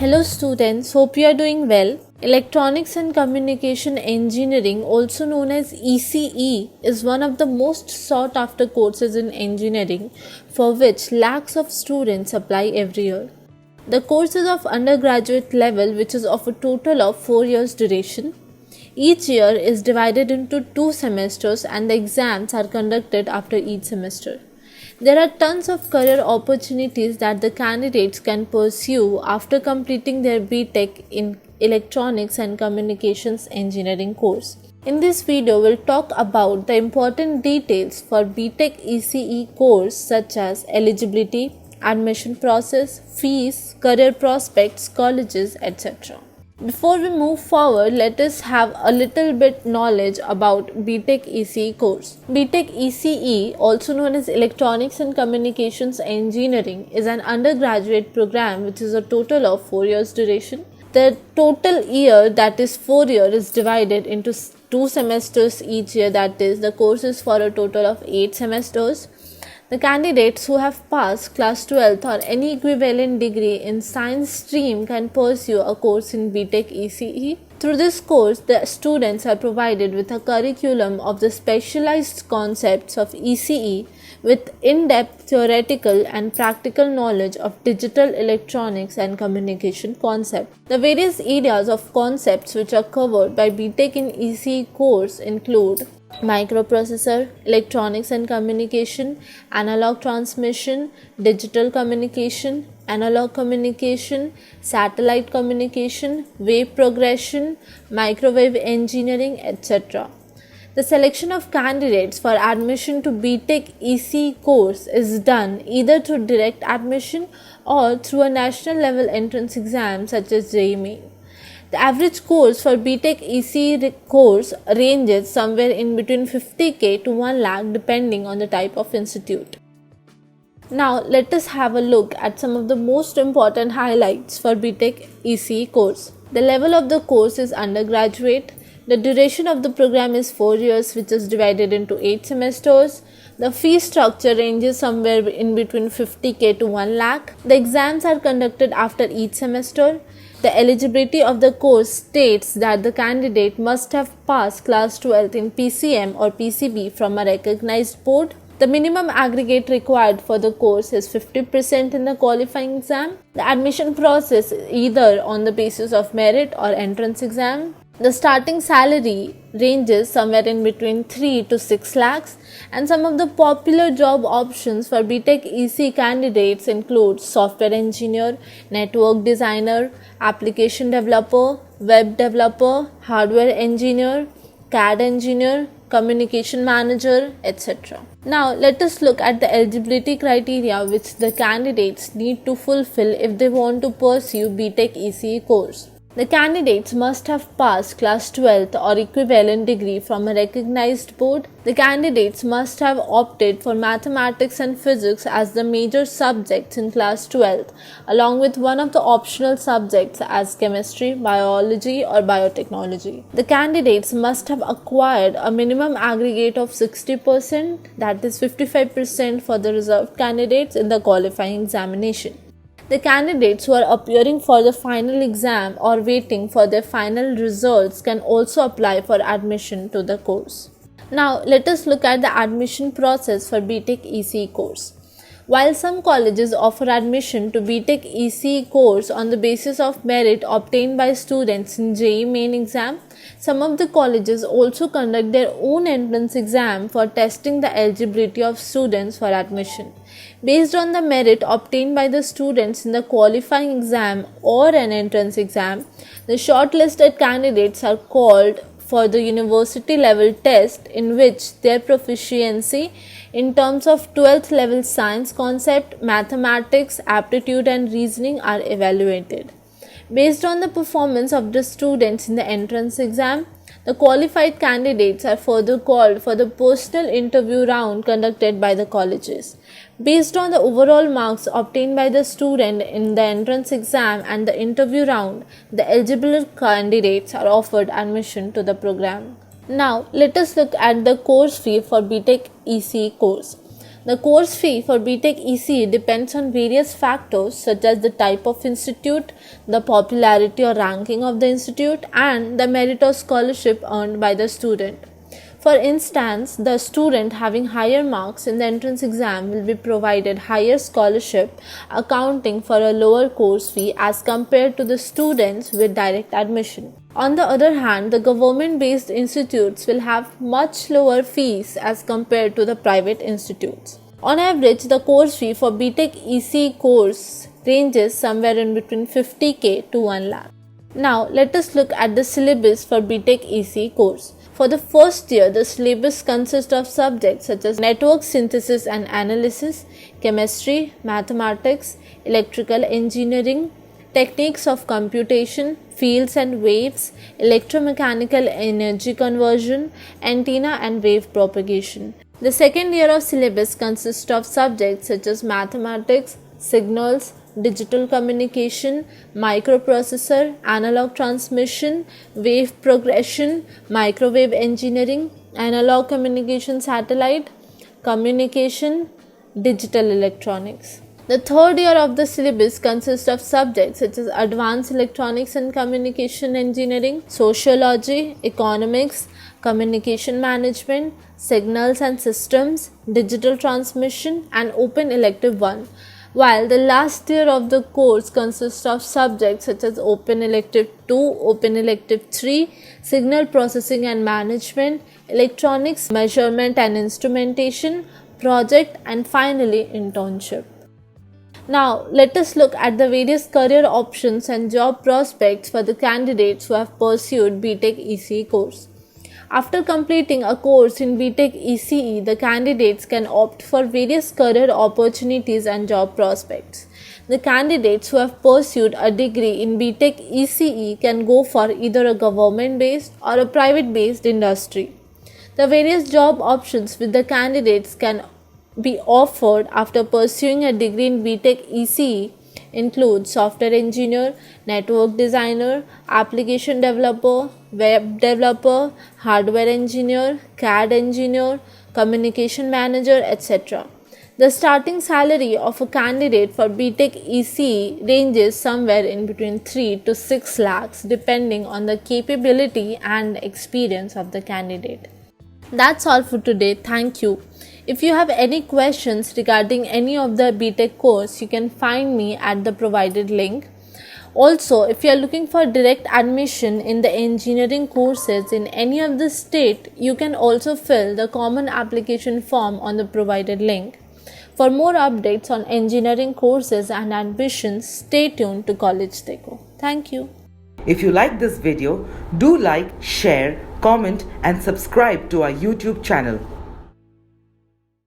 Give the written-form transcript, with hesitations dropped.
Hello students, hope you are doing well. Electronics and Communication Engineering, also known as ECE, is one of the most sought after courses in engineering for which lakhs of students apply every year. The course is of undergraduate level, which is of a total of 4 years duration. Each year is divided into 2 semesters and the exams are conducted after each semester. There are tons of career opportunities that the candidates can pursue after completing their BTech in Electronics and Communications Engineering course. In this video, we'll talk about the important details for BTech ECE course such as eligibility, admission process, fees, career prospects, colleges, etc. Before we move forward, let us have a little bit knowledge about BTech ECE course. BTech ECE, also known as Electronics and Communications Engineering, is an undergraduate program which is a total of 4 years duration. The total year, that is 4 years, is divided into 2 semesters each year, that is the course is for a total of 8 semesters. The candidates who have passed class 12th or any equivalent degree in science stream can pursue a course in BTech ECE. Through this course, the students are provided with a curriculum of the specialized concepts of ECE with in-depth theoretical and practical knowledge of digital electronics and communication concepts. The various areas of concepts which are covered by BTech in ECE course include microprocessor, electronics and communication, analog transmission, digital communication, analog communication, satellite communication, wave progression, microwave engineering, etc. The selection of candidates for admission to BTech ECE course is done either through direct admission or through a national level entrance exam such as JEE Main. The average course for BTech ECE course ranges somewhere in between 50k to 1 lakh depending on the type of institute. Now let us have a look at some of the most important highlights for BTech ECE course. The level of the course is undergraduate. The duration of the program is 4 years, which is divided into 8 semesters. The fee structure ranges somewhere in between 50k to 1 lakh. The exams are conducted after each semester. The eligibility of the course states that the candidate must have passed class 12th in PCM or PCB from a recognized board. The minimum aggregate required for the course is 50% in the qualifying exam. The admission process is either on the basis of merit or entrance exam. The starting salary ranges somewhere in between 3 to 6 lakhs, and some of the popular job options for BTech ECE candidates include software engineer, network designer, application developer, web developer, hardware engineer, CAD engineer, communication manager, etc. Now let us look at the eligibility criteria which the candidates need to fulfill if they want to pursue BTech ECE course. The candidates must have passed class 12th or equivalent degree from a recognized board. The candidates must have opted for mathematics and physics as the major subjects in class 12th, along with one of the optional subjects as chemistry, biology or biotechnology. The candidates must have acquired a minimum aggregate of 60%, that is 55% for the reserved candidates in the qualifying examination. The candidates who are appearing for the final exam or waiting for their final results can also apply for admission to the course. Now let us look at the admission process for BTech ECE course. While some colleges offer admission to BTech ECE course on the basis of merit obtained by students in JEE Main exam, some of the colleges also conduct their own entrance exam for testing the eligibility of students for admission. Based on the merit obtained by the students in the qualifying exam or an entrance exam, the shortlisted candidates are called for the university level test in which their proficiency in terms of 12th level science concept, mathematics, aptitude and reasoning are evaluated. Based on the performance of the students in the entrance exam, the qualified candidates are further called for the personal interview round conducted by the colleges. Based on the overall marks obtained by the student in the entrance exam and the interview round, the eligible candidates are offered admission to the program. Now, let us look at the course fee for BTech ECE course. The course fee for BTech ECE depends on various factors such as the type of institute, the popularity or ranking of the institute, and the merit or scholarship earned by the student. For instance, the student having higher marks in the entrance exam will be provided higher scholarship, accounting for a lower course fee as compared to the students with direct admission. On the other hand, the government-based institutes will have much lower fees as compared to the private institutes. On average, the course fee for BTech ECE course ranges somewhere in between 50k to 1 lakh. Now, let us look at the syllabus for BTech ECE course. For the first year, the syllabus consists of subjects such as network synthesis and analysis, chemistry, mathematics, electrical engineering, techniques of computation, fields and waves, electromechanical energy conversion, antenna and wave propagation. The second year of syllabus consists of subjects such as mathematics, signals, digital communication, microprocessor, analog transmission, wave progression, microwave engineering, analog communication satellite, communication, digital electronics. The third year of the syllabus consists of subjects such as advanced electronics and communication engineering, sociology, economics, communication management, signals and systems, digital transmission, and open elective 1. While the last year of the course consists of subjects such as Open Elective 2, Open Elective 3, Signal Processing and Management, Electronics, Measurement and Instrumentation, Project, and finally Internship. Now, let us look at the various career options and job prospects for the candidates who have pursued BTech ECE course. After completing a course in BTech ECE, the candidates can opt for various career opportunities and job prospects. The candidates who have pursued a degree in BTech ECE can go for either a government-based or a private-based industry. The various job options which the candidates can be offered after pursuing a degree in BTech ECE include software engineer, network designer, application developer, web developer, hardware engineer, CAD engineer, communication manager, etc. The starting salary of a candidate for BTech ECE ranges somewhere in between 3 to 6 lakhs depending on the capability and experience of the candidate. That's all for today. Thank you. If you have any questions regarding any of the BTech course, you can find me at the provided link. Also, if you are looking for direct admission in the engineering courses in any of the state, you can also fill the common application form on the provided link. For more updates on engineering courses and admissions, stay tuned to College Dekho. Thank you. If you like this video, do like, share, comment and subscribe to our YouTube channel.